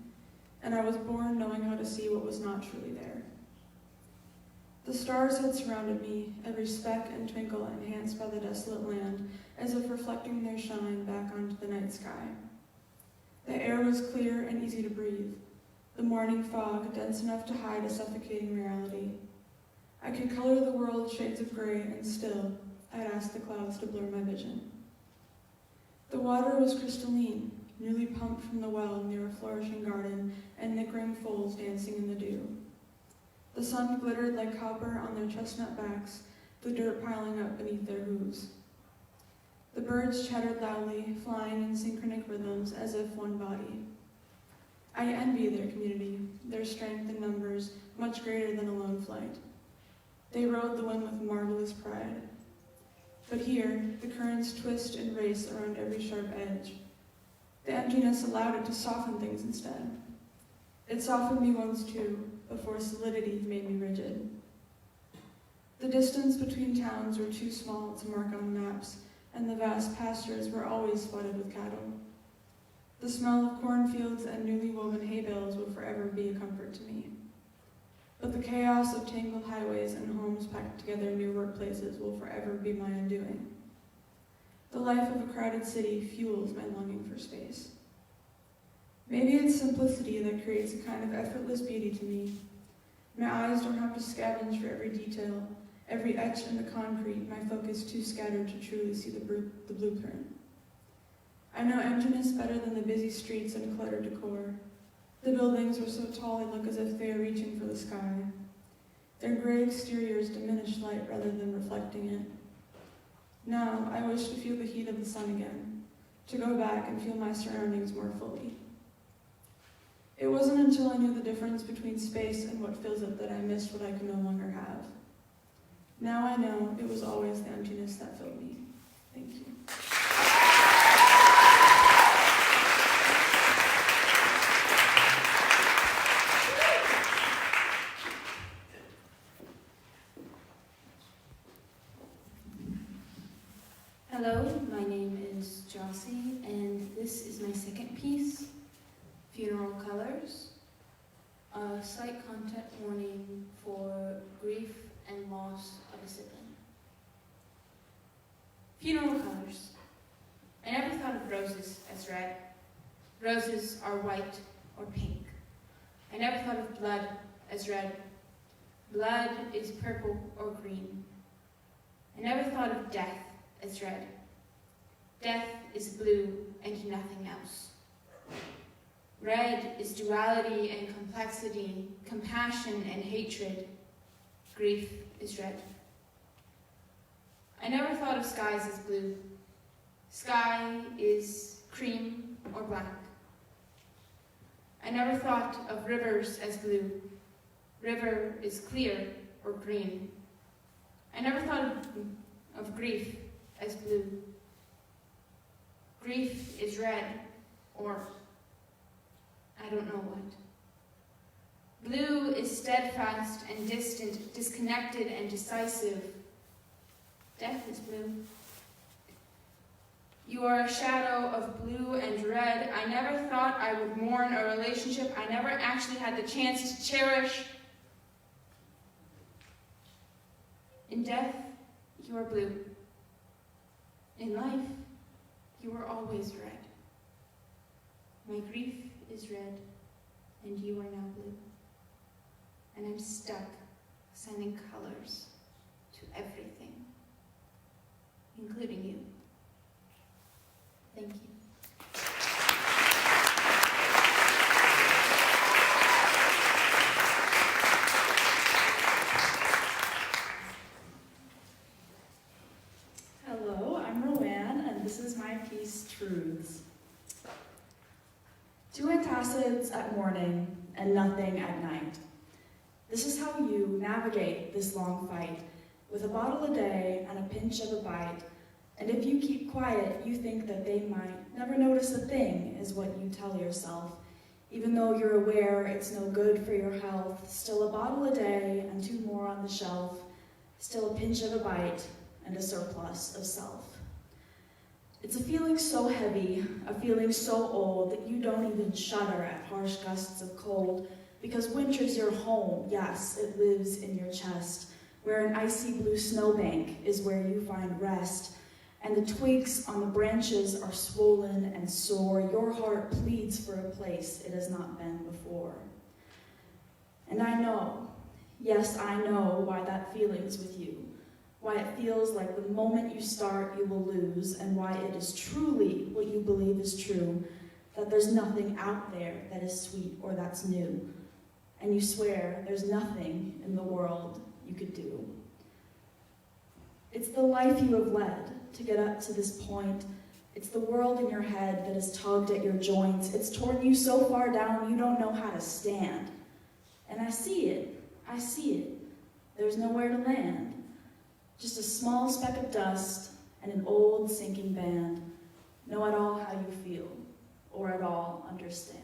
and I was born knowing how to see what was not truly there. The stars had surrounded me, every speck and twinkle enhanced by the desolate land, as if reflecting their shine back onto the night sky. The air was clear and easy to breathe, the morning fog dense enough to hide a suffocating reality. I could color the world shades of gray, and still, I'd ask the clouds to blur my vision. The water was crystalline, newly pumped from the well near a flourishing garden, and nickering foals dancing in the dew. The sun glittered like copper on their chestnut backs, the dirt piling up beneath their hooves. The birds chattered loudly, flying in synchronic rhythms as if one body. I envy their community, their strength in numbers, much greater than a lone flight. They rode the wind with marvelous pride. But here, the currents twist and race around every sharp edge. The emptiness allowed it to soften things instead. It softened me once too, before solidity made me rigid. The distance between towns were too small to mark on maps, and the vast pastures were always flooded with cattle. The smell of cornfields and newly woven hay bales would forever be a comfort to me. But the chaos of tangled highways and homes packed together near workplaces will forever be my undoing. The life of a crowded city fuels my longing for space. Maybe it's simplicity that creates a kind of effortless beauty to me. My eyes don't have to scavenge for every detail, every etch in the concrete, my focus too scattered to truly see the blueprint. I know emptiness better than the busy streets and cluttered decor. The buildings are so tall they look as if they are reaching for the sky. Their gray exteriors diminish light rather than reflecting it. Now, I wish to feel the heat of the sun again, to go back and feel my surroundings more fully. It wasn't until I knew the difference between space and what fills it that I missed what I could no longer have. Now I know it was always the emptiness that filled me. Thank you. Hello, my name is Jossie, and this is my second piece, Funeral colors, a slight content warning for grief and loss of a sibling. Funeral colors. I never thought of roses as red. Roses are white or pink. I never thought of blood as red. Blood is purple or green. I never thought of death as red. Death is blue and nothing else. Red is duality and complexity, compassion and hatred. Grief is red. I never thought of skies as blue. Sky is cream or black. I never thought of rivers as blue. River is clear or green. I never thought of grief as blue. Grief is red or I don't know what. Blue is steadfast and distant, disconnected and decisive. Death is blue. You are a shadow of blue and red. I never thought I would mourn a relationship I never actually had the chance to cherish. In death, you are blue. In life, you are always red. My grief is red, and you are now blue. And I'm stuck assigning colors to everything, including you. Thank you. Hello, I'm Roanne, and this is my piece, Truths. Two antacids at morning and nothing at night. This is how you navigate this long fight, with a bottle a day and a pinch of a bite. And if you keep quiet, you think that they might never notice a thing, is what you tell yourself. Even though you're aware it's no good for your health, still a bottle a day and 2 more on the shelf, still a pinch of a bite and a surplus of self. It's a feeling so heavy, a feeling so old that you don't even shudder at harsh gusts of cold, because winter's your home, yes, it lives in your chest, where an icy blue snowbank is where you find rest. And the twigs on the branches are swollen and sore. Your heart pleads for a place it has not been before. And I know, yes, I know why that feeling's with you. Why it feels like the moment you start, you will lose, and why it is truly what you believe is true, that there's nothing out there that is sweet or that's new. And you swear there's nothing in the world you could do. It's the life you have led to get up to this point. It's the world in your head that has tugged at your joints. It's torn you so far down you don't know how to stand. And I see it. There's nowhere to land. Just a small speck of dust and an old sinking band. Know at all how you feel, or at all understand.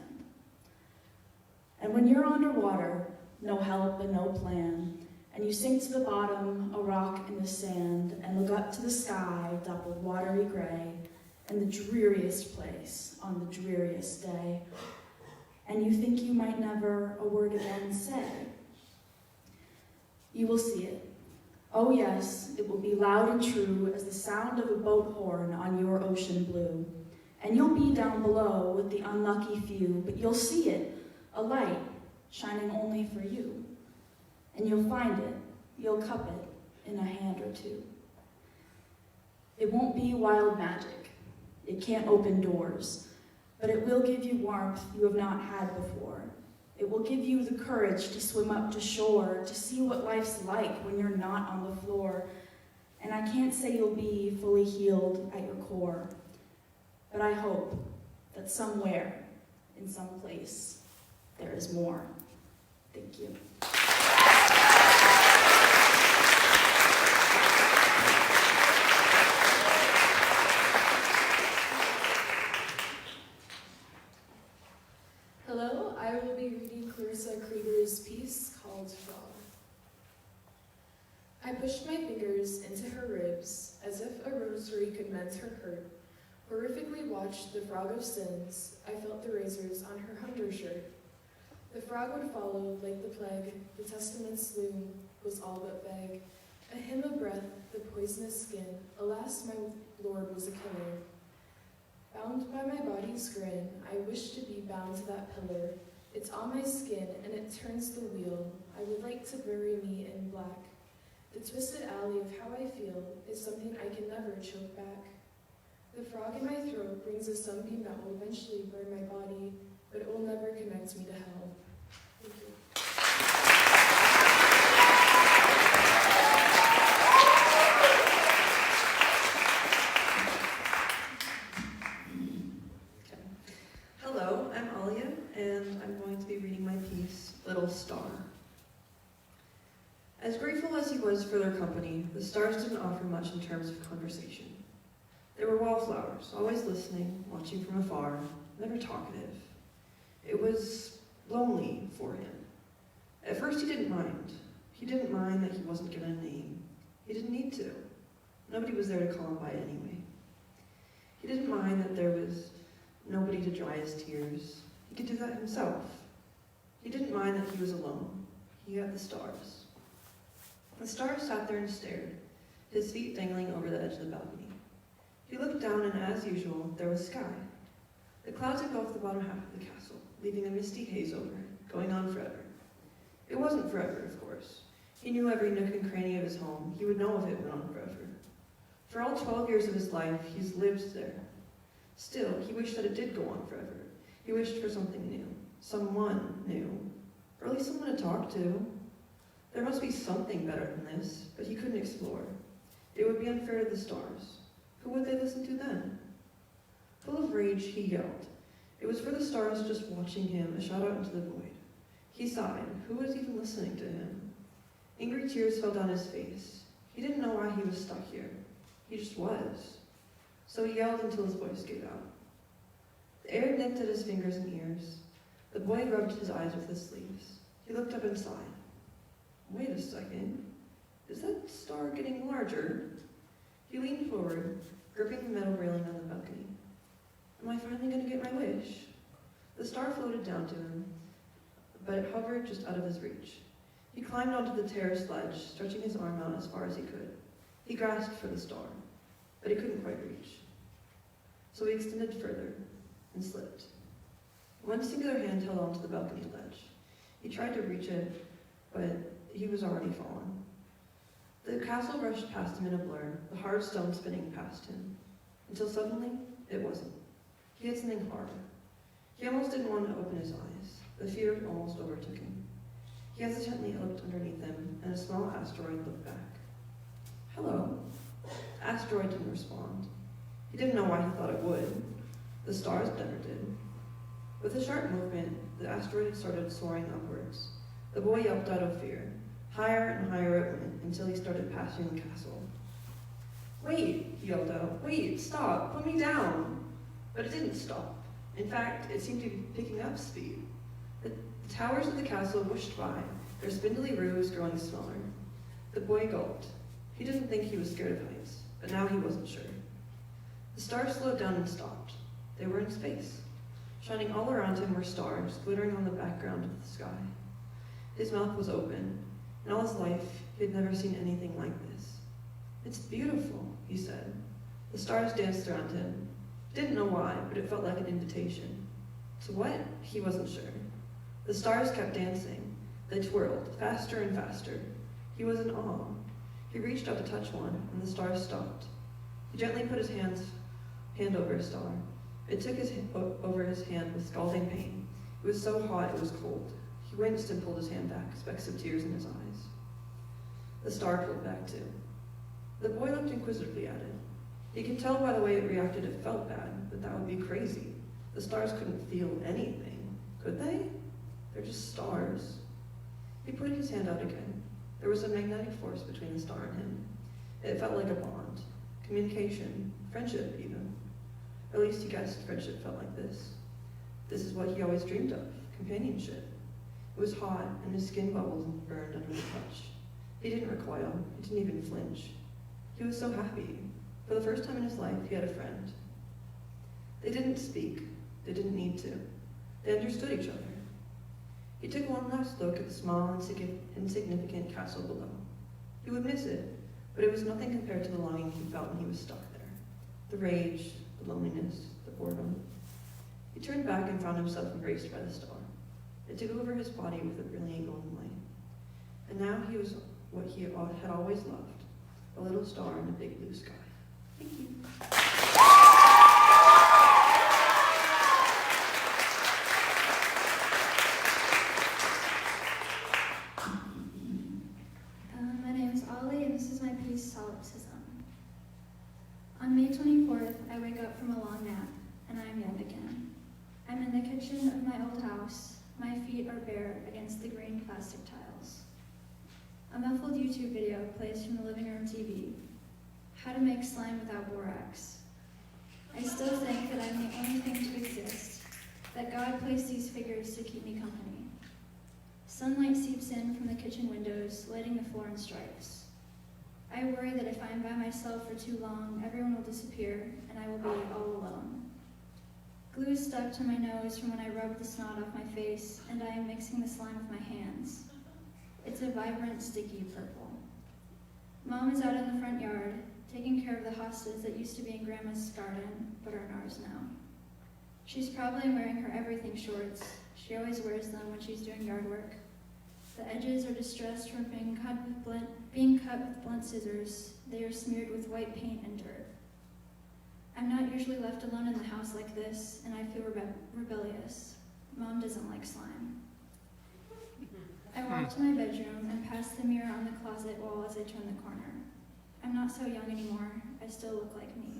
And when you're underwater, no help and no plan, and you sink to the bottom, a rock in the sand, and look up to the sky, dappled watery gray, in the dreariest place on the dreariest day, and you think you might never a word again say. You will see it. Oh yes, it will be loud and true as the sound of a boat horn on your ocean blue. And you'll be down below with the unlucky few, but you'll see it, a light shining only for you. And you'll find it, you'll cup it in a hand or two. It won't be wild magic, it can't open doors, but it will give you warmth you have not had before. It will give you the courage to swim up to shore, to see what life's like when you're not on the floor. And I can't say you'll be fully healed at your core, but I hope that somewhere, in some place, there is more. Thank you. Hello, I will be reading Clarissa Krieger's piece called Frog. I pushed my fingers into her ribs as if a rosary could mend her hurt, Horrifically watched the frog of sins, I felt the razors on her undershirt. The frog would follow like the plague, the testament's loom was all but vague. A hymn of breath, the poisonous skin, alas my lord was a killer. Bound by my body's grin, I wish to be bound to that pillar. It's on my skin and it turns the wheel, I would like to bury me in black. The twisted alley of how I feel is something I can never choke back. The frog in my throat brings a sunbeam that will eventually burn my body, but it will never connect me to hell. Thank you. Hello, I'm Alia, and I'm going to be reading my piece, Little Star. As grateful as he was for their company, the stars didn't offer much in terms of conversation. They were wallflowers, always listening, watching from afar, never talkative. It was lonely for him. At first he didn't mind. He didn't mind that he wasn't given a name. He didn't need to. Nobody was there to call him by anyway. He didn't mind that there was nobody to dry his tears. He could do that himself. He didn't mind that he was alone. He had the stars. The stars sat there and stared, his feet dangling over the edge of the balcony. He looked down, and as usual, there was sky. The clouds engulfed the bottom half of the castle, leaving a misty haze over it, going on forever. It wasn't forever, of course. He knew every nook and cranny of his home. He would know if it went on forever. For all 12 years of his life, he's lived there. Still, he wished that it did go on forever. He wished for something new, someone new, or at least someone to talk to. There must be something better than this, but he couldn't explore. It would be unfair to the stars. Who would they listen to then? Full of rage, he yelled. It was for the stars just watching him, a shout out into the void. He sighed. Who was even listening to him? Angry tears fell down his face. He didn't know why he was stuck here. He just was. So he yelled until his voice gave out. The air nipped at his fingers and ears. The boy rubbed his eyes with his sleeves. He looked up and sighed. Wait a second. Is that star getting larger? He leaned forward, gripping the metal railing on the balcony. Am I finally going to get my wish? The star floated down to him, but it hovered just out of his reach. He climbed onto the terrace ledge, stretching his arm out as far as he could. He grasped for the star, but he couldn't quite reach. So he extended further and slipped. One singular hand held onto the balcony ledge. He tried to reach it, but he was already fallen. The castle rushed past him in a blur, the hard stone spinning past him, until suddenly, it wasn't. He had something hard. He almost didn't want to open his eyes. The fear almost overtook him. He hesitantly looked underneath him, and a small asteroid looked back. Hello. The asteroid didn't respond. He didn't know why he thought it would. The stars never did. With a sharp movement, the asteroid started soaring upwards. The boy yelped out of fear. Higher and higher it went, until he started passing the castle. Wait, he yelled out. Wait, stop, put me down. But it didn't stop. In fact, it seemed to be picking up speed. The towers of the castle whooshed by, their spindly roofs growing smaller. The boy gulped. He didn't think he was scared of heights, but now he wasn't sure. The stars slowed down and stopped. They were in space. Shining all around him were stars, glittering on the background of the sky. His mouth was open. In all his life, he had never seen anything like this. It's beautiful, he said. The stars danced around him. He didn't know why, but it felt like an invitation. To what? He wasn't sure. The stars kept dancing. They twirled, faster and faster. He was in awe. He reached out to touch one, and the stars stopped. He gently put his hand over a star. It took over his hand with scalding pain. It was so hot it was cold. He winced and pulled his hand back, specks of tears in his eyes. The star pulled back too. The boy looked inquisitively at it. He could tell by the way it reacted it felt bad, but that would be crazy. The stars couldn't feel anything, could they? They're just stars. He put his hand out again. There was a magnetic force between the star and him. It felt like a bond, communication, friendship even. Or at least he guessed friendship felt like this. This is what he always dreamed of, companionship. It was hot, and his skin bubbled and burned under the touch. He didn't recoil. He didn't even flinch. He was so happy. For the first time in his life, he had a friend. They didn't speak. They didn't need to. They understood each other. He took one last look at the small, insignificant castle below. He would miss it, but it was nothing compared to the longing he felt when he was stuck there. The rage, the loneliness, the boredom. He turned back and found himself embraced by the star. It took over his body with a brilliant golden light. And now he was what he had always loved, a little star in a big blue sky. Thank you. My name is Ollie, and this is my piece, Solipsism. On May 24th, I wake up from a long nap, and I am young again. I'm in the kitchen of my old house. My feet are bare against the green plastic tiles. A muffled YouTube video plays from the living room TV. How to make slime without borax. I still think that I'm the only thing to exist, that God placed these figures to keep me company. Sunlight seeps in from the kitchen windows, lighting the floor in stripes. I worry that if I'm by myself for too long, everyone will disappear, and I will be all alone. Glue is stuck to my nose from when I rubbed the snot off my face, and I am mixing the slime with my hands. It's a vibrant, sticky purple. Mom is out in the front yard, taking care of the hostas that used to be in Grandma's garden, but are in ours now. She's probably wearing her everything shorts. She always wears them when she's doing yard work. The edges are distressed from being cut with blunt scissors. They are smeared with white paint and dirt. I'm not usually left alone in the house like this, and I feel rebellious. Mom doesn't like slime. I walk to my bedroom and pass the mirror on the closet wall as I turn the corner. I'm not so young anymore. I still look like me.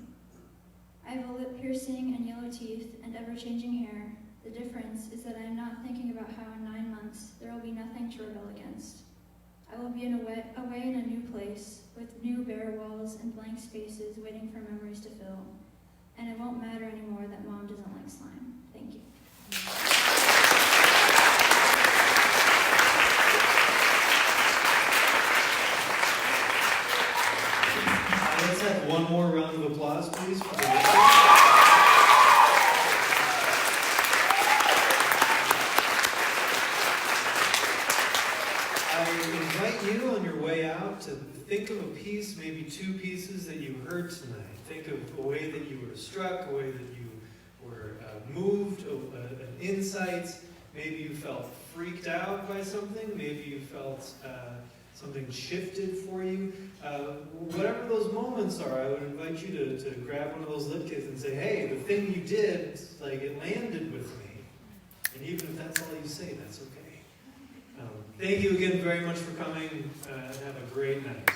I have a lip piercing and yellow teeth and ever-changing hair. The difference is that I am not thinking about how in 9 months there will be nothing to rebel against. I will be away in a new place, with new bare walls and blank spaces waiting for memories to fill. And it won't matter anymore that Mom doesn't like slime. Thank you. Let's have one more round of applause, please, for the I invite you on your way out to think of a piece, maybe 2 pieces that you heard tonight. Think of a way that you were struck, a way that you were moved, an insight. Maybe you felt freaked out by something. Maybe you felt something shifted for you. Whatever those moments are, I would invite you to grab one of those lip kits and say, hey, the thing you did, like, it landed with me. And even if that's all you say, that's okay. Thank you again very much for coming. Have a great night.